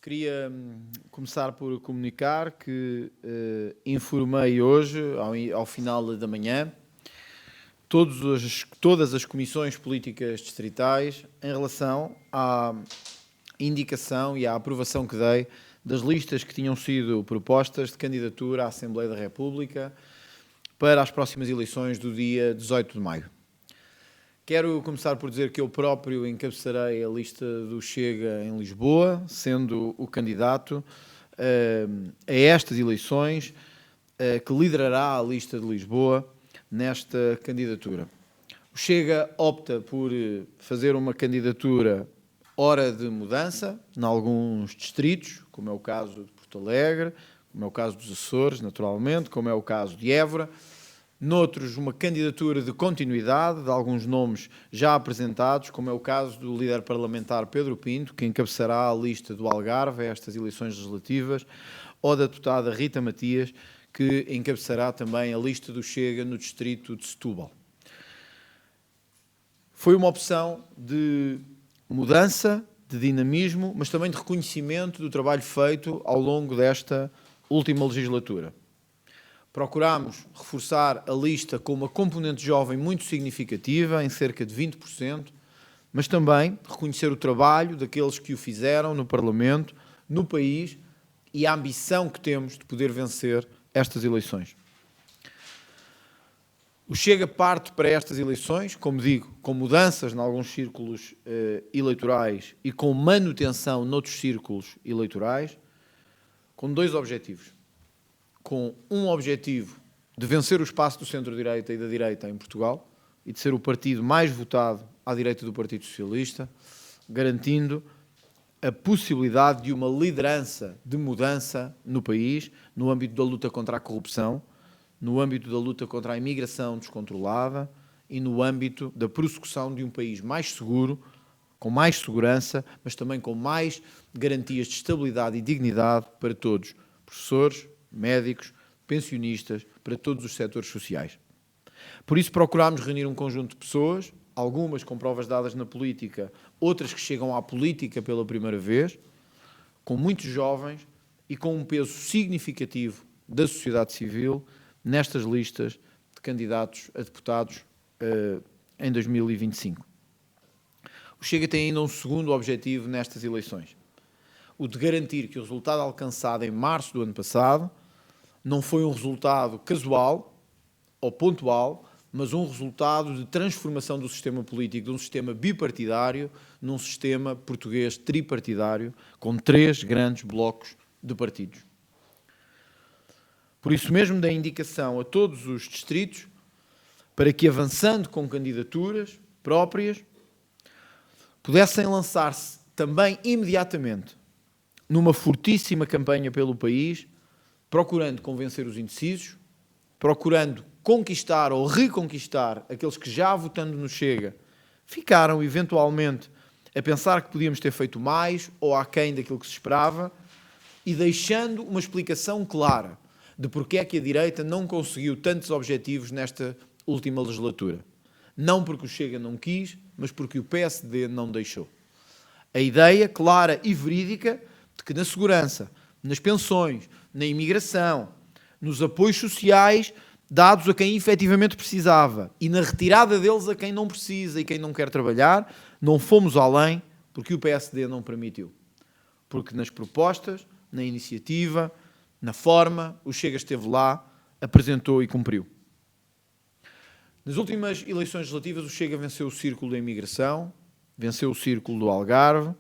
Queria começar por comunicar que informei hoje, ao final da manhã, todas as comissões políticas distritais em relação à indicação e à aprovação que dei das listas que tinham sido propostas de candidatura à Assembleia da República para as próximas eleições do dia 18 de maio. Quero começar por dizer que eu próprio encabeçarei a lista do Chega em Lisboa, sendo o candidato a estas eleições que liderará a lista de Lisboa nesta candidatura. O Chega opta por fazer uma candidatura hora de mudança, em alguns distritos, como é o caso de Porto Alegre, como é o caso dos Açores, naturalmente, como é o caso de Évora. Noutros, uma candidatura de continuidade de alguns nomes já apresentados, como é o caso do líder parlamentar Pedro Pinto, que encabeçará a lista do Algarve a estas eleições legislativas, ou da deputada Rita Matias, que encabeçará também a lista do Chega no distrito de Setúbal. Foi uma opção de mudança, de dinamismo, mas também de reconhecimento do trabalho feito ao longo desta última legislatura. Procurámos reforçar a lista com uma componente jovem muito significativa, em cerca de 20%, mas também reconhecer o trabalho daqueles que o fizeram no Parlamento, no país, e a ambição que temos de poder vencer estas eleições. O Chega parte para estas eleições, como digo, com mudanças em alguns círculos eleitorais e com manutenção noutros círculos eleitorais, com dois objetivos. Com um objetivo de vencer o espaço do centro-direita e da direita em Portugal e de ser o partido mais votado à direita do Partido Socialista, garantindo a possibilidade de uma liderança de mudança no país, no âmbito da luta contra a corrupção, no âmbito da luta contra a imigração descontrolada e no âmbito da prossecução de um país mais seguro, com mais segurança, mas também com mais garantias de estabilidade e dignidade para todos, professores, médicos, pensionistas, para todos os setores sociais. Por isso procurámos reunir um conjunto de pessoas, algumas com provas dadas na política, outras que chegam à política pela primeira vez, com muitos jovens e com um peso significativo da sociedade civil nestas listas de candidatos a deputados em 2025. O Chega tem ainda um segundo objetivo nestas eleições, o de garantir que o resultado alcançado em março do ano passado não foi um resultado casual ou pontual, mas um resultado de transformação do sistema político de um sistema bipartidário num sistema português tripartidário, com 3 grandes blocos de partidos. Por isso mesmo, dei indicação a todos os distritos para que, avançando com candidaturas próprias, pudessem lançar-se também imediatamente numa fortíssima campanha pelo país, procurando convencer os indecisos, procurando conquistar ou reconquistar aqueles que já votando no Chega ficaram eventualmente a pensar que podíamos ter feito mais ou aquém daquilo que se esperava, e deixando uma explicação clara de porque é que a direita não conseguiu tantos objetivos nesta última legislatura. Não porque o Chega não quis, mas porque o PSD não deixou. A ideia clara e verídica de que na segurança, nas pensões, na imigração, nos apoios sociais dados a quem efetivamente precisava e na retirada deles a quem não precisa e quem não quer trabalhar, não fomos além porque o PSD não permitiu. Porque nas propostas, na iniciativa, na forma, o Chega esteve lá, apresentou e cumpriu. Nas últimas eleições legislativas, o Chega venceu o círculo da imigração, venceu o círculo do Algarve,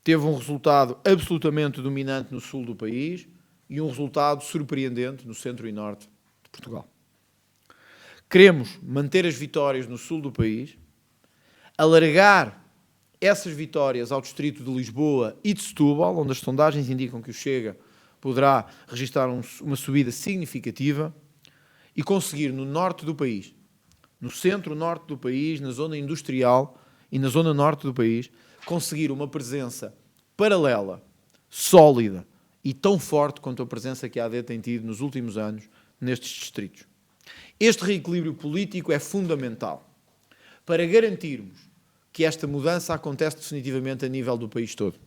teve um resultado absolutamente dominante no sul do país e um resultado surpreendente no centro e norte de Portugal. Queremos manter as vitórias no sul do país, alargar essas vitórias ao distrito de Lisboa e de Setúbal, onde as sondagens indicam que o Chega poderá registrar uma subida significativa, e conseguir no norte do país, no centro-norte do país, na zona industrial e na zona norte do país, conseguir uma presença paralela, sólida e tão forte quanto a presença que a AD tem tido nos últimos anos nestes distritos. Este reequilíbrio político é fundamental para garantirmos que esta mudança acontece definitivamente a nível do país todo.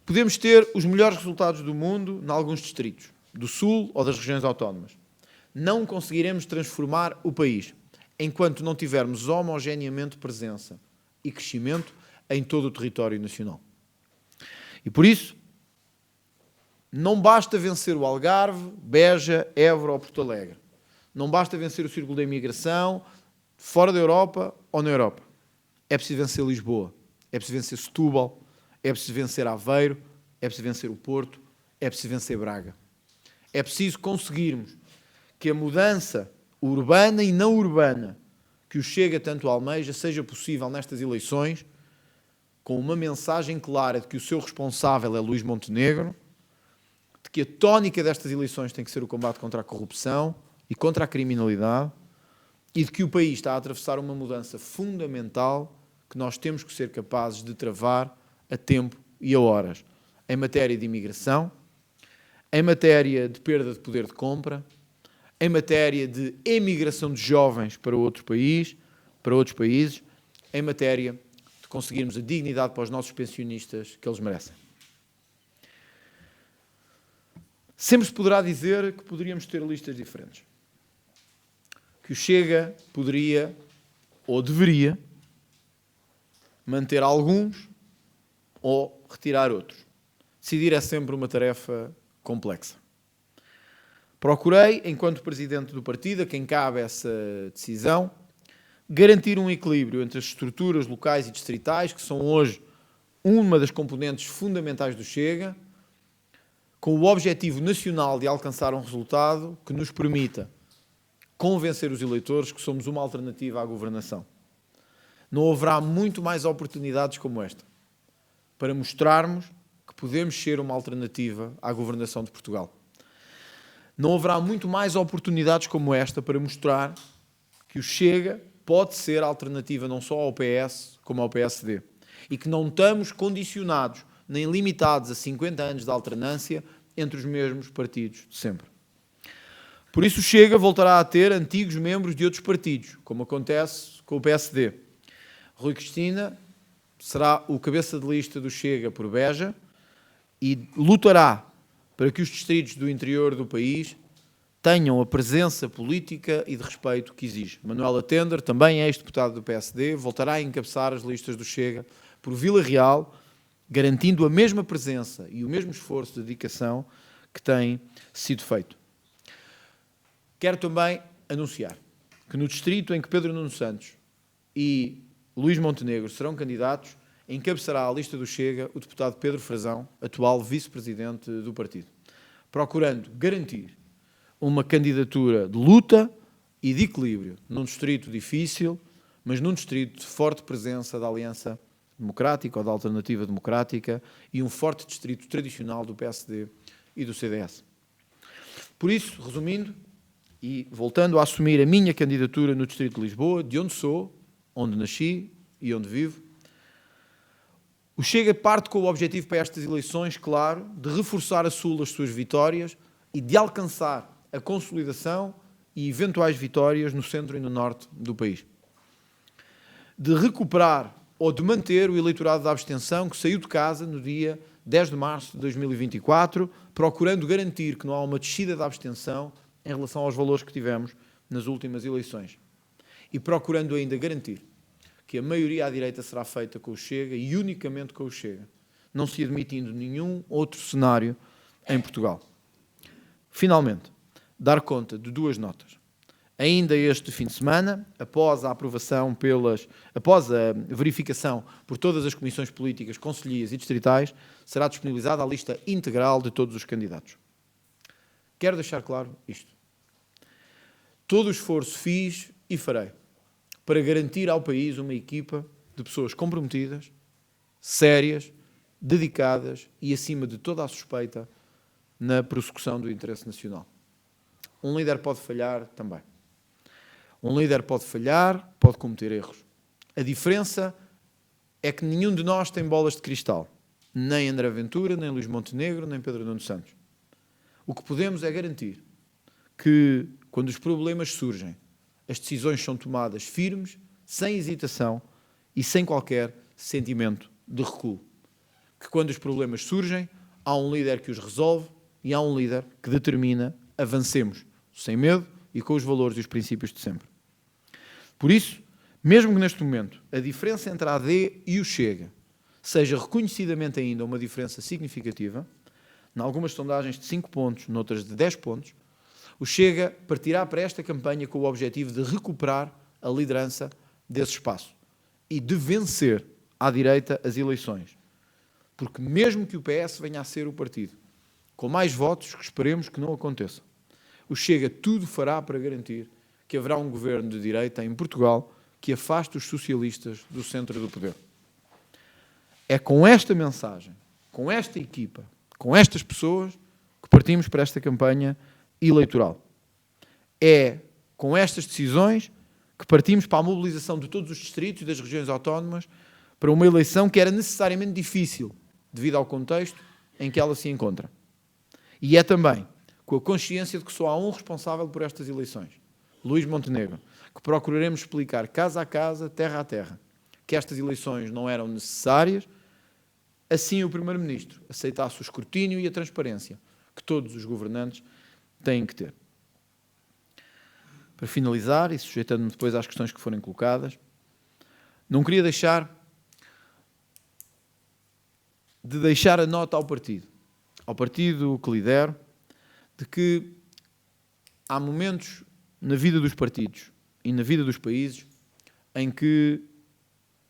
Podemos ter os melhores resultados do mundo em alguns distritos, do Sul ou das regiões autónomas. Não conseguiremos transformar o país enquanto não tivermos homogeneamente presença e crescimento em todo o território nacional. E por isso, não basta vencer o Algarve, Beja, Évora ou Porto Alegre. Não basta vencer o círculo da imigração fora da Europa ou na Europa. É preciso vencer Lisboa, é preciso vencer Setúbal, é preciso vencer Aveiro, é preciso vencer o Porto, é preciso vencer Braga. É preciso conseguirmos que a mudança urbana e não urbana que o Chega tanto almeja seja possível nestas eleições, com uma mensagem clara de que o seu responsável é Luís Montenegro, de que a tónica destas eleições tem que ser o combate contra a corrupção e contra a criminalidade, e de que o país está a atravessar uma mudança fundamental que nós temos que ser capazes de travar a tempo e a horas, em matéria de imigração, em matéria de perda de poder de compra, em matéria de emigração de jovens para outro país, para outros países, em matéria de conseguirmos a dignidade para os nossos pensionistas que eles merecem. Sempre se poderá dizer que poderíamos ter listas diferentes. Que o Chega poderia, ou deveria, manter alguns ou retirar outros. Decidir é sempre uma tarefa complexa. Procurei, enquanto presidente do partido, a quem cabe essa decisão, garantir um equilíbrio entre as estruturas locais e distritais, que são hoje uma das componentes fundamentais do Chega, com o objetivo nacional de alcançar um resultado que nos permita convencer os eleitores que somos uma alternativa à governação. Não haverá muito mais oportunidades como esta para mostrarmos que podemos ser uma alternativa à governação de Portugal. Não haverá muito mais oportunidades como esta para mostrar que o Chega pode ser alternativa não só ao PS, como ao PSD. E que não estamos condicionados, nem limitados a 50 anos de alternância entre os mesmos partidos de sempre. Por isso o Chega voltará a ter antigos membros de outros partidos, como acontece com o PSD. Rui Cristina será o cabeça de lista do Chega por Beja e lutará para que os distritos do interior do país tenham a presença política e de respeito que exige. Manuela Tender, também ex-deputado do PSD, voltará a encabeçar as listas do Chega por Vila Real, garantindo a mesma presença e o mesmo esforço de dedicação que tem sido feito. Quero também anunciar que no distrito em que Pedro Nuno Santos e Luís Montenegro serão candidatos, encabeçará a lista do Chega o deputado Pedro Frazão, atual vice-presidente do partido, procurando garantir uma candidatura de luta e de equilíbrio num distrito difícil, mas num distrito de forte presença da Aliança Democrática ou da Alternativa Democrática e um forte distrito tradicional do PSD e do CDS. Por isso, resumindo, e voltando a assumir a minha candidatura no distrito de Lisboa, de onde sou, onde nasci e onde vivo, o Chega parte com o objetivo para estas eleições, claro, de reforçar a Sul as suas vitórias e de alcançar a consolidação e eventuais vitórias no centro e no norte do país. De recuperar ou de manter o eleitorado da abstenção que saiu de casa no dia 10 de março de 2024, procurando garantir que não há uma descida da abstenção em relação aos valores que tivemos nas últimas eleições. E procurando ainda garantir que a maioria à direita será feita com o Chega e unicamente com o Chega, não se admitindo nenhum outro cenário em Portugal. Finalmente, dar conta de duas notas. Ainda este fim de semana, após a verificação por todas as comissões políticas, concelhias e distritais, será disponibilizada a lista integral de todos os candidatos. Quero deixar claro isto. Todo o esforço fiz e farei para garantir ao país uma equipa de pessoas comprometidas, sérias, dedicadas e acima de toda a suspeita na prossecução do interesse nacional. Um líder pode falhar também. Um líder pode falhar, pode cometer erros. A diferença é que nenhum de nós tem bolas de cristal. Nem André Ventura, nem Luís Montenegro, nem Pedro Nuno Santos. O que podemos é garantir que, quando os problemas surgem, as decisões são tomadas firmes, sem hesitação e sem qualquer sentimento de recuo. que quando os problemas surgem, há um líder que os resolve e há um líder que determina avancemos sem medo e com os valores e os princípios de sempre. Por isso, mesmo que neste momento a diferença entre a AD e o Chega seja reconhecidamente ainda uma diferença significativa, em algumas sondagens de 5 pontos, noutras de 10 pontos, o Chega partirá para esta campanha com o objetivo de recuperar a liderança desse espaço e de vencer à direita as eleições. Porque mesmo que o PS venha a ser o partido com mais votos, que esperemos que não aconteça, o Chega tudo fará para garantir que haverá um governo de direita em Portugal que afaste os socialistas do centro do poder. É com esta mensagem, com esta equipa, com estas pessoas que partimos para esta campanha eleitoral. É com estas decisões que partimos para a mobilização de todos os distritos e das regiões autónomas para uma eleição que era necessariamente difícil devido ao contexto em que ela se encontra. E é também com a consciência de que só há um responsável por estas eleições, Luís Montenegro, que procuraremos explicar casa a casa, terra a terra, que estas eleições não eram necessárias, assim o Primeiro-Ministro aceitasse o escrutínio e a transparência que todos os governantes têm que ter. Para finalizar, e sujeitando-me depois às questões que forem colocadas, não queria deixar a nota ao partido que lidero, de que há momentos na vida dos partidos e na vida dos países em que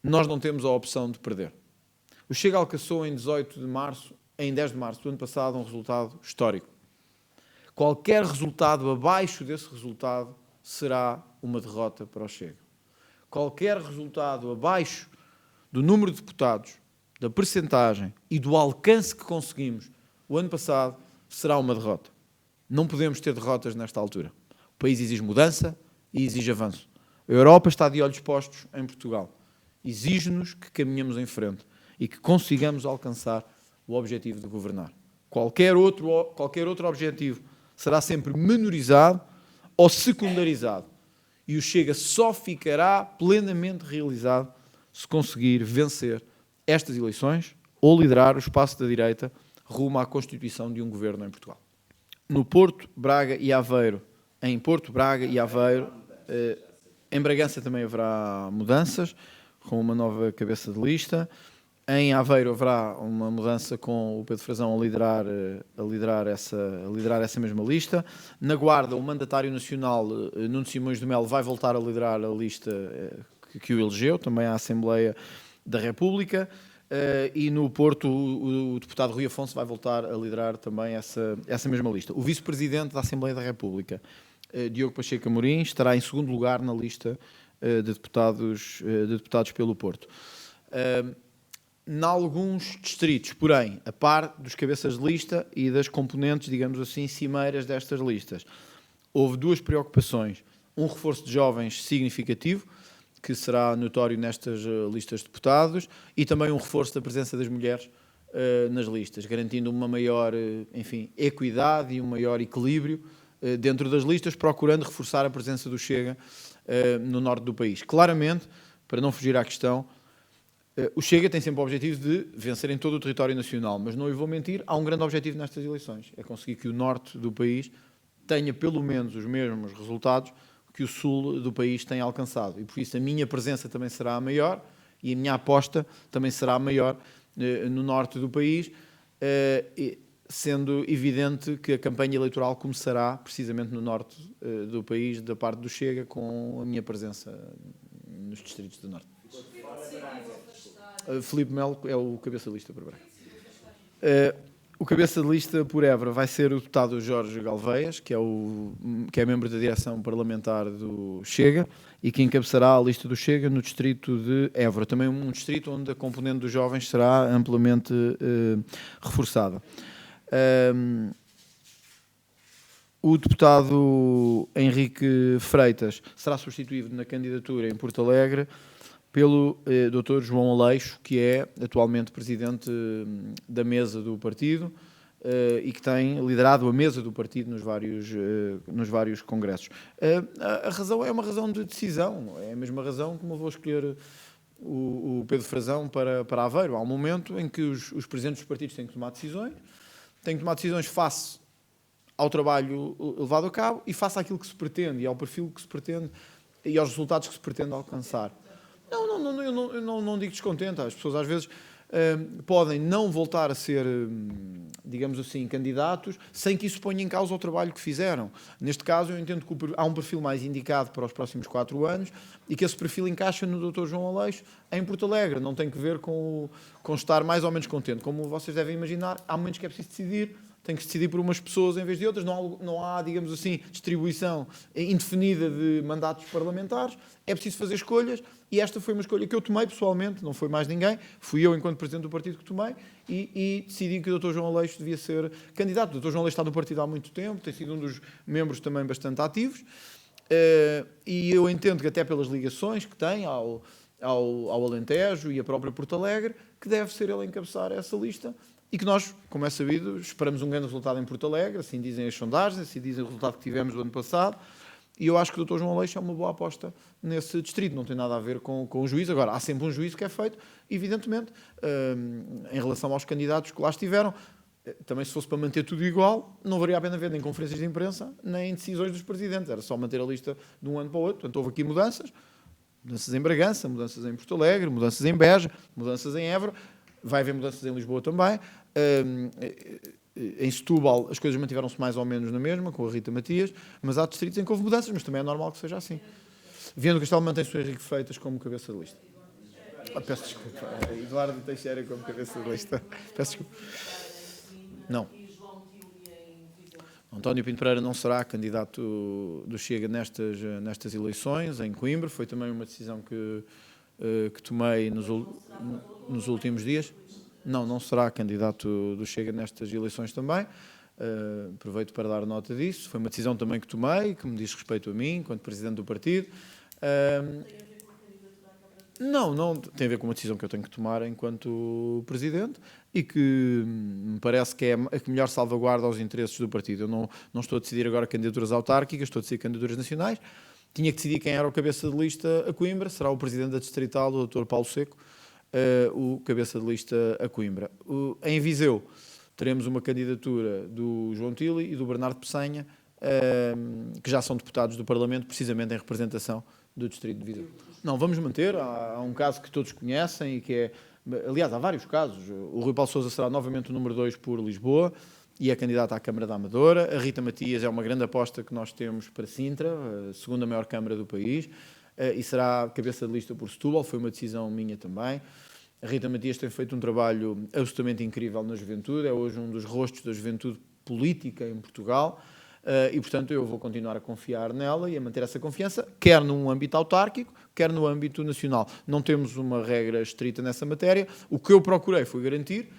nós não temos a opção de perder. O Chega alcançou em 10 de março do ano passado, um resultado histórico. Qualquer resultado abaixo desse resultado será uma derrota para o Chega. Qualquer resultado abaixo do número de deputados, da percentagem e do alcance que conseguimos o ano passado será uma derrota. Não podemos ter derrotas nesta altura. O país exige mudança e exige avanço. A Europa está de olhos postos em Portugal. Exige-nos que caminhemos em frente e que consigamos alcançar o objetivo de governar. Qualquer outro objetivo será sempre menorizado ou secundarizado. E o Chega só ficará plenamente realizado se conseguir vencer estas eleições ou liderar o espaço da direita rumo à constituição de um governo em Portugal. No Porto, Braga e Aveiro, em Bragança também haverá mudanças, com uma nova cabeça de lista. Em Aveiro haverá uma mudança com o Pedro Frazão a liderar essa mesma lista. Na Guarda, o mandatário nacional, Nuno Simões de Melo, vai voltar a liderar a lista que o elegeu, também à Assembleia da República. E no Porto, o deputado Rui Afonso vai voltar a liderar também essa mesma lista. O vice-presidente da Assembleia da República, Diogo Pacheco Amorim, estará em segundo lugar na lista de deputados pelo Porto. Em alguns distritos, porém, a par dos cabeças de lista e das componentes, digamos assim, cimeiras destas listas, houve duas preocupações. Um reforço de jovens significativo, que será notório nestas listas de deputados, e também um reforço da presença das mulheres nas listas, garantindo uma maior, equidade e um maior equilíbrio dentro das listas, procurando reforçar a presença do Chega no norte do país. Claramente, para não fugir à questão, o Chega tem sempre o objetivo de vencer em todo o território nacional, mas não lhe vou mentir, há um grande objetivo nestas eleições, é conseguir que o norte do país tenha pelo menos os mesmos resultados que o sul do país tem alcançado. E por isso a minha presença também será maior e a minha aposta também será maior no norte do país, sendo evidente que a campanha eleitoral começará precisamente no norte do país, da parte do Chega, com a minha presença nos distritos do norte. Filipe Melo é o cabeça de lista por Braga. O cabeça de lista por Évora vai ser o deputado Jorge Galveias, que é membro da direção parlamentar do Chega e que encabeçará a lista do Chega no distrito de Évora, também um distrito onde a componente dos jovens será amplamente reforçada. O deputado Henrique Freitas será substituído na candidatura em Porto Alegre pelo Dr. João Aleixo, que é atualmente presidente da mesa do partido e que tem liderado a mesa do partido nos vários congressos. A razão é uma razão de decisão, é a mesma razão que me vou escolher o Pedro Frazão para Aveiro. Há um momento em que os presidentes dos partidos têm que tomar decisões face ao trabalho levado a cabo e face àquilo que se pretende e ao perfil que se pretende e aos resultados que se pretende alcançar. Eu não digo descontente. As pessoas às vezes podem não voltar a ser, digamos assim, candidatos sem que isso ponha em causa o trabalho que fizeram. Neste caso, eu entendo que há um perfil mais indicado para os próximos 4 anos e que esse perfil encaixa no Dr. João Aleixo em Porto Alegre. Não tem que ver com estar mais ou menos contente. Como vocês devem imaginar, há momentos que é preciso decidir. Tem que se decidir por umas pessoas em vez de outras. Não há, digamos assim, distribuição indefinida de mandatos parlamentares. É preciso fazer escolhas e esta foi uma escolha que eu tomei pessoalmente, não foi mais ninguém. Fui eu, enquanto presidente do partido, que tomei e decidi que o Dr. João Aleixo devia ser candidato. O Dr. João Aleixo está no partido há muito tempo, tem sido um dos membros também bastante ativos e eu entendo que até pelas ligações que tem ao Alentejo e a própria Porto Alegre, que deve ser ele a encabeçar essa lista. E que nós, como é sabido, esperamos um grande resultado em Porto Alegre, assim dizem as sondagens, assim dizem o resultado que tivemos do ano passado, e eu acho que o Dr. João Aleixo é uma boa aposta nesse distrito, não tem nada a ver com o juízo. Agora, há sempre um juízo que é feito, evidentemente, em relação aos candidatos que lá estiveram. Também, se fosse para manter tudo igual, não valia a pena ver nem conferências de imprensa, nem decisões dos presidentes, era só manter a lista de um ano para o outro. Portanto, houve aqui mudanças em Bragança, mudanças em Porto Alegre, mudanças em Beja, mudanças em Évora, vai haver mudanças em Lisboa também. Em Setúbal as coisas mantiveram-se mais ou menos na mesma, com a Rita Matias, mas há distritos em que houve mudanças, mas também é normal que seja assim. Viana do Castelo mantém-se o Henrique Freitas como cabeça de lista. Peço desculpa. Eduardo Teixeira como cabeça de lista. Peço desculpa. Não. António Pinto Pereira não será candidato do Chega nestas eleições, em Coimbra. Foi também uma decisão que tomei nos últimos dias. Não será candidato do Chega nestas eleições também. Aproveito para dar nota disso. Foi uma decisão também que tomei, que me diz respeito a mim, enquanto presidente do partido. Não tem a ver com uma decisão que eu tenho que tomar enquanto presidente e que me parece que é a que melhor salvaguarda os interesses do partido. Eu não estou a decidir agora candidaturas autárquicas, estou a decidir candidaturas nacionais. Tinha que decidir quem era o cabeça de lista a Coimbra, será o presidente da Distrital, o Dr. Paulo Seco, o cabeça de lista a Coimbra. Em Viseu teremos uma candidatura do João Tili e do Bernardo Pessanha, que já são deputados do Parlamento, precisamente em representação do Distrito de Viseu. Não, vamos manter. Há um caso que todos conhecem e que é... Aliás, há vários casos. O Rui Paulo Sousa será novamente o número 2 por Lisboa e é candidato à Câmara da Amadora. A Rita Matias é uma grande aposta que nós temos para Sintra, a segunda maior Câmara do país, e será cabeça de lista por Setúbal. Foi uma decisão minha também. A Rita Matias tem feito um trabalho absolutamente incrível na juventude, é hoje um dos rostos da juventude política em Portugal, e, portanto, eu vou continuar a confiar nela e a manter essa confiança, quer num âmbito autárquico, quer no âmbito nacional. Não temos uma regra estrita nessa matéria. O que eu procurei foi garantir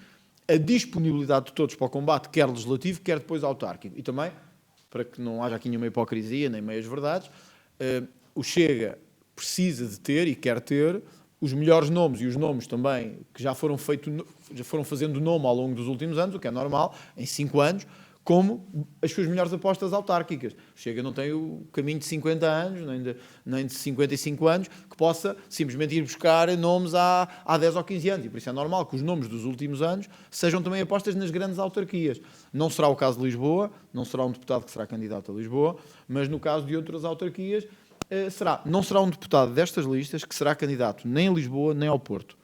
a disponibilidade de todos para o combate, quer legislativo, quer depois autárquico. E também, para que não haja aqui nenhuma hipocrisia, nem meias verdades, o Chega precisa de ter e quer ter os melhores nomes e os nomes também que já foram fazendo nome ao longo dos últimos anos, o que é normal, em 5 anos, como as suas melhores apostas autárquicas. O Chega não tem o caminho de 50 anos, nem de 55 anos, que possa simplesmente ir buscar nomes há 10 ou 15 anos. E por isso é normal que os nomes dos últimos anos sejam também apostas nas grandes autarquias. Não será o caso de Lisboa, não será um deputado que será candidato a Lisboa, mas no caso de outras autarquias, não será um deputado destas listas que será candidato nem a Lisboa, nem ao Porto.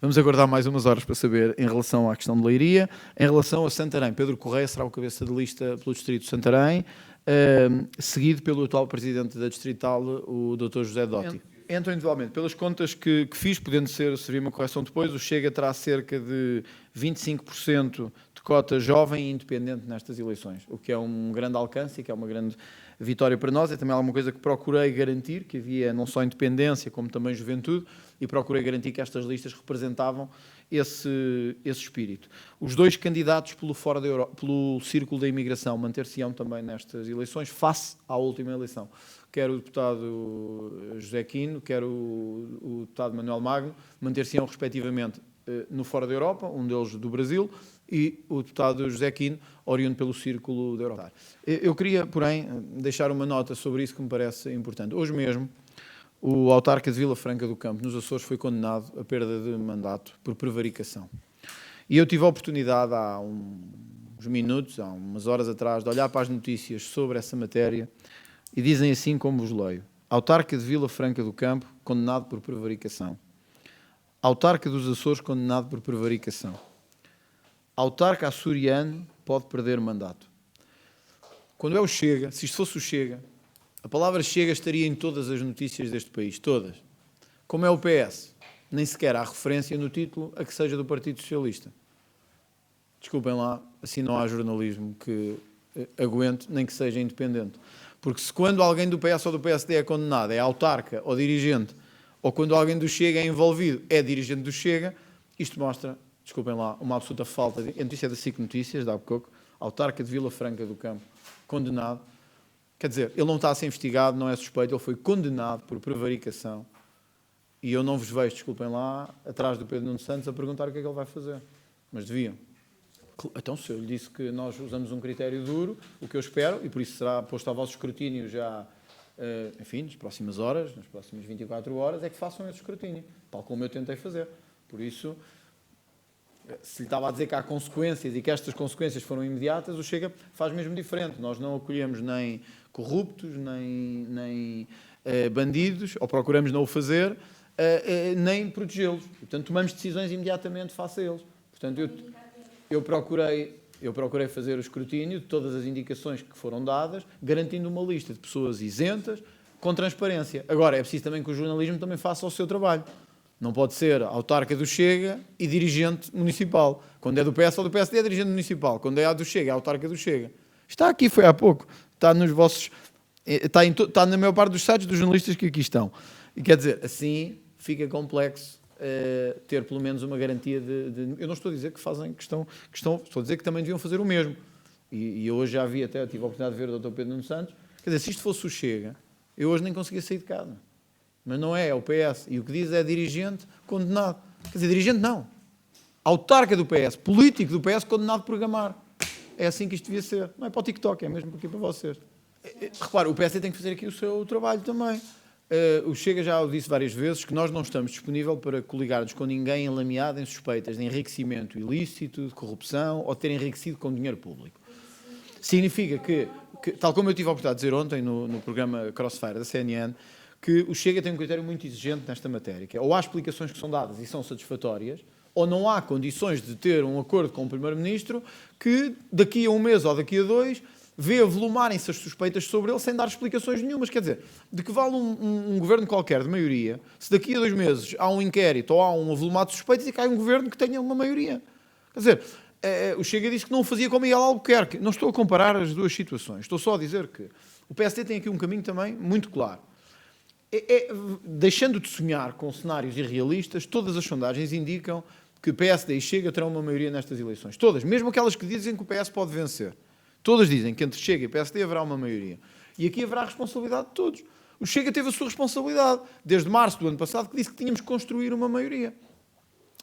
Vamos aguardar mais umas horas para saber em relação à questão de Leiria. Em relação a Santarém, Pedro Correia será o cabeça de lista pelo Distrito de Santarém, seguido pelo atual presidente da Distrital, o Dr. José Dotti. Entram individualmente. Pelas contas que fiz, podendo servir uma correção depois, o Chega terá cerca de 25% de cota jovem e independente nestas eleições, o que é um grande alcance e que é uma grande vitória para nós. É também alguma coisa que procurei garantir, que havia não só independência, como também juventude, e procurei garantir que estas listas representavam esse espírito. Os 2 candidatos pelo círculo da imigração manter-se-ão também nestas eleições, face à última eleição. Quer o deputado José Quino, quer o deputado Manuel Magno, manter-se-ão respectivamente no Fora da Europa, um deles do Brasil, e o deputado José Quino, oriundo pelo Círculo da Europa. Eu queria, porém, deixar uma nota sobre isso que me parece importante. Hoje mesmo, O autarca de Vila Franca do Campo, nos Açores, foi condenado a perda de mandato por prevaricação. E eu tive a oportunidade há uns minutos, há umas horas atrás, de olhar para as notícias sobre essa matéria e dizem assim como vos leio. Autarca de Vila Franca do Campo, condenado por prevaricação. Autarca dos Açores, condenado por prevaricação. Autarca açoriano pode perder mandato. Quando é o Chega, se isto fosse o Chega, a palavra Chega estaria em todas as notícias deste país, todas. Como é o PS, nem sequer há referência no título a que seja do Partido Socialista. Desculpem lá, assim não há jornalismo que aguente, nem que seja independente. Porque se quando alguém do PS ou do PSD é condenado, é autarca ou dirigente, ou quando alguém do Chega é envolvido, é dirigente do Chega, isto mostra, desculpem lá, uma absoluta falta de... A notícia é da SIC Notícias, de há pouco, autarca de Vila Franca do Campo, condenado. Quer dizer, ele não está a ser investigado, não é suspeito, ele foi condenado por prevaricação. E eu não vos vejo, desculpem lá, atrás do Pedro Nuno Santos a perguntar o que é que ele vai fazer. Mas deviam. Então, se eu lhe disse que nós usamos um critério duro, o que eu espero, e por isso será posto ao vosso escrutínio já, enfim, nas próximas horas, nas próximas 24 horas, é que façam esse escrutínio, tal como eu tentei fazer. Por isso, se lhe estava a dizer que há consequências e que estas consequências foram imediatas, o Chega faz mesmo diferente. Nós não acolhemos nem corruptos, nem bandidos, ou procuramos não o fazer, nem protegê-los. Portanto, tomamos decisões imediatamente face a eles. Portanto, eu procurei fazer o escrutínio de todas as indicações que foram dadas, garantindo uma lista de pessoas isentas, com transparência. Agora, é preciso também que o jornalismo também faça o seu trabalho. Não pode ser autarca do Chega e dirigente municipal. Quando é do PS ou do PSD é dirigente municipal. Quando é do Chega é autarca do Chega. Está aqui, foi há pouco. Está nos vossos... Está na maior parte dos sites dos jornalistas que aqui estão. E quer dizer, assim fica complexo ter pelo menos uma garantia de... Eu não estou a dizer que fazem questão, estou a dizer que também deviam fazer o mesmo. E eu hoje já vi, até tive a oportunidade de ver o Dr. Pedro Nuno Santos. Quer dizer, se isto fosse o Chega, eu hoje nem conseguia sair de casa. Mas não é, é o PS. E o que diz é dirigente condenado. Quer dizer, dirigente não. Autarca do PS, político do PS condenado por gamar. É assim que isto devia ser. Não é para o TikTok, é mesmo aqui para vocês. Repara, o PS tem que fazer aqui o seu trabalho também. O Chega já o disse várias vezes que nós não estamos disponíveis para coligar-nos com ninguém enlameado em suspeitas de enriquecimento ilícito, de corrupção ou de ter enriquecido com dinheiro público. Significa que tal como eu tive a oportunidade de dizer ontem no programa Crossfire da CNN, que o Chega tem um critério muito exigente nesta matéria, que é ou há explicações que são dadas e são satisfatórias, ou não há condições de ter um acordo com o Primeiro-Ministro que daqui a um mês ou daqui a dois vê avolumarem-se as suspeitas sobre ele sem dar explicações nenhumas. Quer dizer, de que vale um governo qualquer de maioria se daqui a 2 meses há um inquérito ou há um avolumado de suspeitas e cai um governo que tenha uma maioria? Quer dizer, o Chega disse que não o fazia com Miguel Albuquerque. Não estou a comparar as duas situações. Estou só a dizer que o PSD tem aqui um caminho também muito claro. Deixando de sonhar com cenários irrealistas, todas as sondagens indicam que PSD e Chega terão uma maioria nestas eleições. Todas, mesmo aquelas que dizem que o PS pode vencer. Todas dizem que entre Chega e PSD haverá uma maioria. E aqui haverá a responsabilidade de todos. O Chega teve a sua responsabilidade, desde março do ano passado, que disse que tínhamos que construir uma maioria.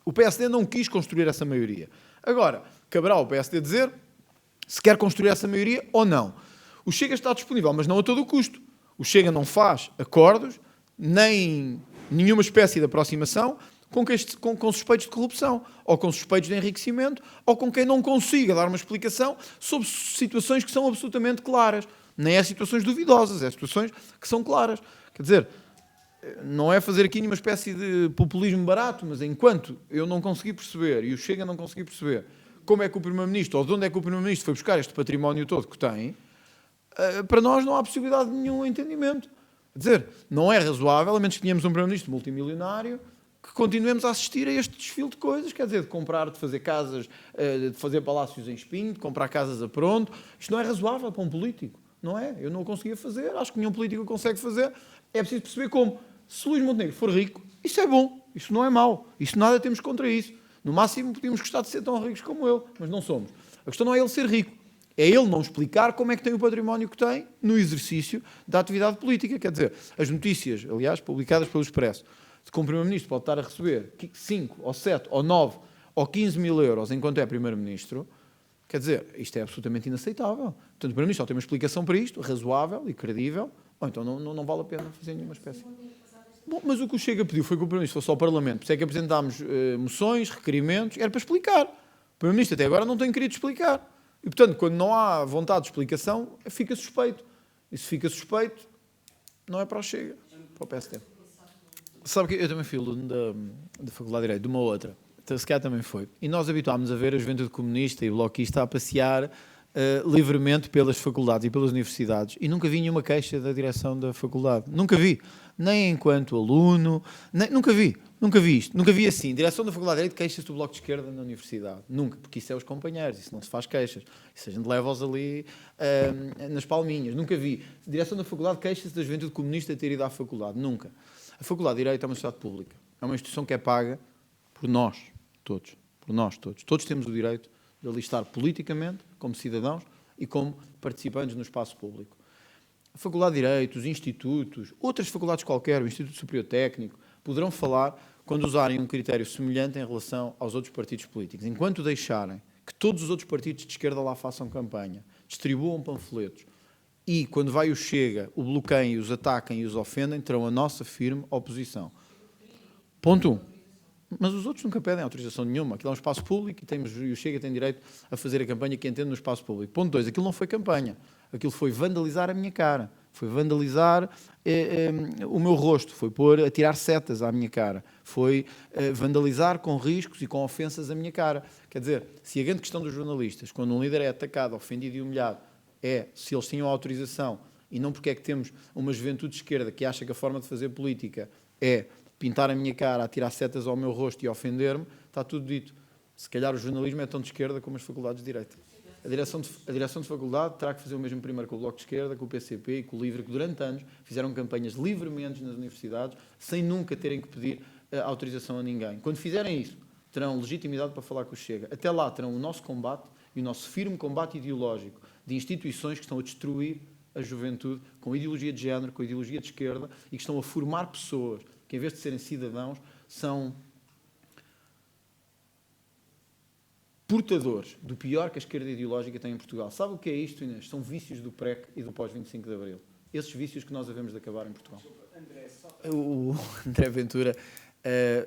O PSD não quis construir essa maioria. Agora, caberá ao PSD dizer se quer construir essa maioria ou não. O Chega está disponível, mas não a todo o custo. O Chega não faz acordos, nem nenhuma espécie de aproximação com suspeitos de corrupção, ou com suspeitos de enriquecimento, ou com quem não consiga dar uma explicação sobre situações que são absolutamente claras. Nem é situações duvidosas, é situações que são claras. Quer dizer, não é fazer aqui nenhuma espécie de populismo barato, mas enquanto eu não consegui perceber, e o Chega não consegui perceber, como é que o Primeiro-Ministro, ou de onde é que o Primeiro-Ministro foi buscar este património todo que tem, para nós não há possibilidade de nenhum entendimento. Quer dizer, não é razoável, a menos que tenhamos um Primeiro-Ministro multimilionário, que continuemos a assistir a este desfile de coisas, quer dizer, de comprar, de fazer casas, de fazer palácios em espinho, de comprar casas a pronto. Isto não é razoável para um político, não é? Eu não o conseguia fazer, acho que nenhum político consegue fazer. É preciso perceber como. Se Luís Montenegro for rico, isso é bom, isso não é mau, isso nada temos contra isso. No máximo podíamos gostar de ser tão ricos como ele, mas não somos. A questão não é ele ser rico, é ele não explicar como é que tem o património que tem no exercício da atividade política. Quer dizer, as notícias, aliás, publicadas pelo Expresso, de que um Primeiro-Ministro pode estar a receber 5, ou 7, ou 9, ou 15 mil euros enquanto é Primeiro-Ministro, quer dizer, isto é absolutamente inaceitável. Portanto, o Primeiro-Ministro tem uma explicação para isto, razoável e credível, ou então não vale a pena fazer nenhuma espécie. Bom, mas o que o Chega pediu foi que o Primeiro-Ministro fosse ao Parlamento. Por isso é que apresentámos moções, requerimentos, era para explicar. O Primeiro-Ministro até agora não tem querido explicar. E, portanto, quando não há vontade de explicação, fica suspeito. E se fica suspeito, não é para o Chega, para o PSD. Sabe que eu também fui aluno da Faculdade de Direito, de uma outra. Então, se calhar também foi. E nós habituámos a ver a juventude comunista e bloquista a passear livremente pelas faculdades e pelas universidades. E nunca vi nenhuma queixa da direção da faculdade. Nunca vi. Nem enquanto aluno, nunca vi isto. Nunca vi assim. Direção da Faculdade de Direito queixa-se do Bloco de Esquerda na universidade. Nunca, porque isso é os companheiros, isso não se faz queixas. Isso a gente leva-os ali nas palminhas. Nunca vi. Direção da Faculdade queixa-se da juventude comunista ter ido à faculdade. Nunca. A Faculdade de Direito é uma sociedade pública. É uma instituição que é paga por nós todos. Por nós todos. Todos temos o direito de ali estar politicamente, como cidadãos e como participantes no espaço público. A Faculdade de Direito, os institutos, outras faculdades qualquer, o Instituto Superior Técnico, poderão falar quando usarem um critério semelhante em relação aos outros partidos políticos. Enquanto deixarem que todos os outros partidos de esquerda lá façam campanha, distribuam panfletos e, quando vai o Chega, o bloqueiem, os ataquem e os ofendem, terão a nossa firme oposição. Ponto 1. Mas os outros nunca pedem autorização nenhuma. Aquilo é um espaço público e o Chega tem direito a fazer a campanha que entende no espaço público. Ponto 2. Aquilo não foi campanha. Aquilo foi vandalizar a minha cara. Foi vandalizar o meu rosto. Foi pôr a tirar setas à minha cara. Foi vandalizar com riscos e com ofensas a minha cara. Quer dizer, se a grande questão dos jornalistas, quando um líder é atacado, ofendido e humilhado, é se eles tinham autorização e não porque é que temos uma juventude de esquerda que acha que a forma de fazer política é pintar a minha cara, atirar setas ao meu rosto e ofender-me, está tudo dito. Se calhar o jornalismo é tão de esquerda como as faculdades de Direito. A direção de faculdade terá que fazer o mesmo primeiro com o Bloco de Esquerda, com o PCP e com o LIVRE, que durante anos fizeram campanhas livremente nas universidades, sem nunca terem que pedir autorização a ninguém. Quando fizerem isso, terão legitimidade para falar com o Chega. Até lá terão o nosso combate e o nosso firme combate ideológico de instituições que estão a destruir a juventude com ideologia de género, com ideologia de esquerda e que estão a formar pessoas que, em vez de serem cidadãos, são portadores do pior que a esquerda ideológica tem em Portugal. Sabe o que é isto, Inês? São vícios do PREC e do pós-25 de Abril. Esses vícios que nós havemos de acabar em Portugal. O André Ventura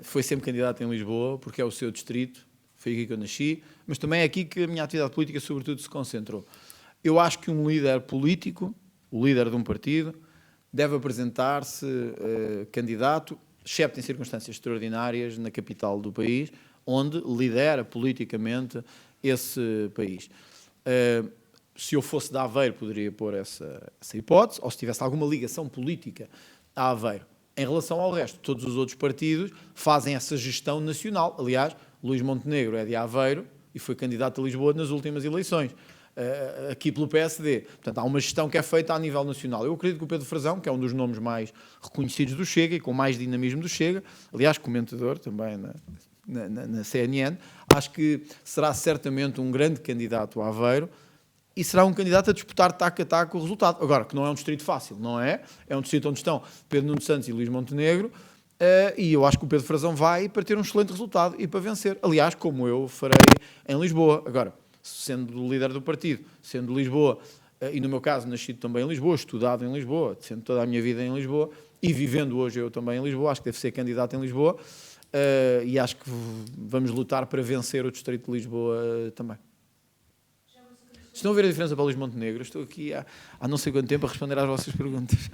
foi sempre candidato em Lisboa, porque é o seu distrito, foi aqui que eu nasci, mas também é aqui que a minha atividade política, sobretudo, se concentrou. Eu acho que um líder político, o líder de um partido, deve apresentar-se candidato, excepto em circunstâncias extraordinárias, na capital do país, onde lidera politicamente esse país. Se eu fosse de Aveiro, poderia pôr essa hipótese, ou se tivesse alguma ligação política a Aveiro. Em relação ao resto, todos os outros partidos fazem essa gestão nacional. Aliás, Luís Montenegro é de Aveiro e foi candidato a Lisboa nas últimas eleições, aqui pelo PSD. Portanto, há uma gestão que é feita a nível nacional. Eu acredito que o Pedro Frazão, que é um dos nomes mais reconhecidos do Chega e com mais dinamismo do Chega, aliás, comentador também na CNN, acho que será certamente um grande candidato a Aveiro e será um candidato a disputar taco a taco o resultado. Agora, que não é um distrito fácil, não é? É um distrito onde estão Pedro Nuno Santos e Luís Montenegro, e eu acho que o Pedro Frazão vai para ter um excelente resultado e para vencer. Aliás, como eu farei em Lisboa. Agora, sendo o líder do partido, sendo Lisboa, e no meu caso nascido também em Lisboa, estudado em Lisboa, sendo toda a minha vida em Lisboa, e vivendo hoje eu também em Lisboa, acho que deve ser candidato em Lisboa, e acho que vamos lutar para vencer o distrito de Lisboa também. Estão a ver a diferença para Luís Montenegro? Estou aqui há não sei quanto tempo a responder às vossas perguntas.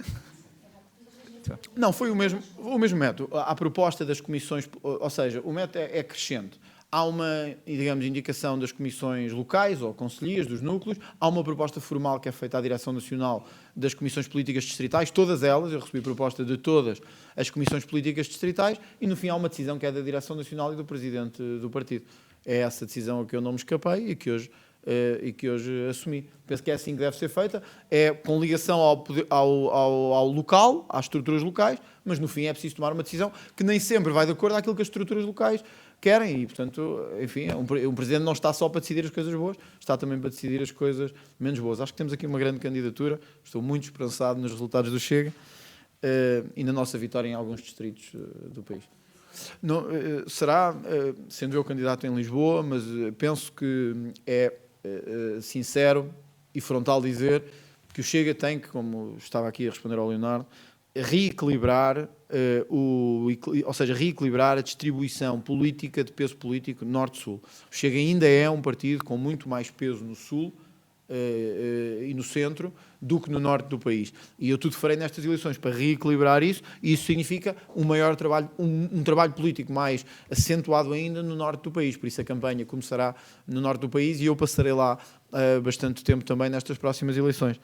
Não, foi o mesmo método. A proposta das comissões, ou seja, o método é crescente. Há uma, digamos, indicação das comissões locais ou concelhias, dos núcleos, há uma proposta formal que é feita à Direção Nacional das Comissões Políticas Distritais, todas elas, eu recebi proposta de todas as Comissões Políticas Distritais, e no fim há uma decisão que é da Direção Nacional e do Presidente do Partido. É essa decisão a que eu não me escapei e que hoje assumi. Penso que é assim que deve ser feita, é com ligação ao local, às estruturas locais, mas no fim é preciso tomar uma decisão que nem sempre vai de acordo com aquilo que as estruturas locais querem e, portanto, enfim, um presidente não está só para decidir as coisas boas, está também para decidir as coisas menos boas. Acho que temos aqui uma grande candidatura, estou muito esperançado nos resultados do Chega e na nossa vitória em alguns distritos do país. Não, será, sendo eu candidato em Lisboa, mas penso que é sincero e frontal dizer que o Chega tem que, como estava aqui a responder ao Leonardo, reequilibrar ou seja, reequilibrar a distribuição política de peso político norte-sul. O Chega ainda é um partido com muito mais peso no sul e no centro do que no norte do país. E eu tudo farei nestas eleições para reequilibrar isso, e isso significa um maior trabalho, um trabalho político mais acentuado ainda no norte do país. Por isso a campanha começará no norte do país e eu passarei lá bastante tempo também nestas próximas eleições.